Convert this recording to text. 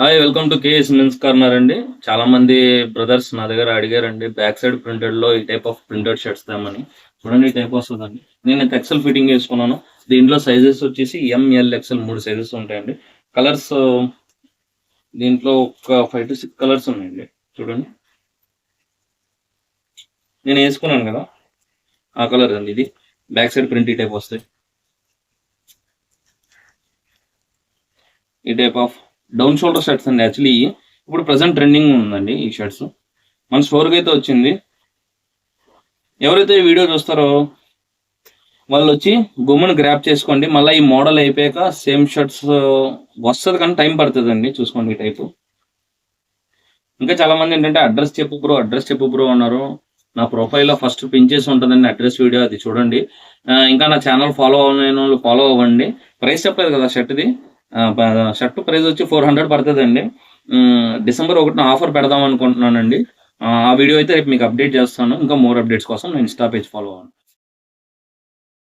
Hi welcome to KS men's corner అండి. చాలా మంది బ్రదర్స్ నా దగ్గర అడిగారండి బ్యాక్ సైడ్ ప్రింటెడ్ లో ఈ టైప్ ఆఫ్ ప్రింటెడ్ షర్ట్స్ తెమ్మని. చూడండి ఈ టైప్ వస్తుందండి. నేను ఎక్సెల్ ఫిట్టింగ్ చేసుకున్నాను. దీంట్లో సైజెస్ వచ్చేసి ఎంఎల్ ఎక్సెల్ 3 సైజెస్ ఉంటాయండి. కలర్స్ దీంట్లో ఒక 5 to 6 కలర్స్ ఉన్నాయండి. చూడండి నేను వేసుకున్నాను కదా ఆ కలర్ అండి. ఇది బ్యాక్ సైడ్ ప్రింట్ ఈ టైప్ వస్తాయి. ఈ type of down shoulder shirts అండి. యాక్చువల్లీ ఇప్పుడు ప్రజెంట్ ట్రెండింగ్ ఉందండి ఈ షర్ట్స్. మన స్టోర్కి అయితే వచ్చింది. ఎవరైతే ఈ వీడియో చూస్తారో వాళ్ళు వచ్చి గుమ్మను గ్రాప్ చేసుకోండి. మళ్ళీ ఈ మోడల్ అయిపోయాక సేమ్ షర్ట్స్ వస్తుంది, కానీ టైం పడుతుందండి. చూసుకోండి ఈ టైపు. ఇంకా చాలా మంది ఏంటంటే అడ్రస్ చెప్పు బ్రో అన్నారు. నా ప్రొఫైల్లో ఫస్ట్ పిన్ చేసి ఉంటుందండి అడ్రస్ వీడియో, అది చూడండి. ఇంకా నా ఛానల్ ఫాలో అవ్వలేని వాళ్ళు ఫాలో అవ్వండి. ప్రైస్ చెప్పలేదు కదా షర్ట్ది. షర్ట్ ప్రైస్ వచ్చి 400 పడుతుందండి. December 1 ఆఫర్ పెడదాం అనుకుంటున్నానండి. ఆ వీడియో అయితే రేపు మీకు అప్డేట్ చేస్తాను. ఇంకా మోర్ అప్డేట్స్ కోసం నేను ఇన్స్టా పేజ్ ఫాలో అవ్వండి.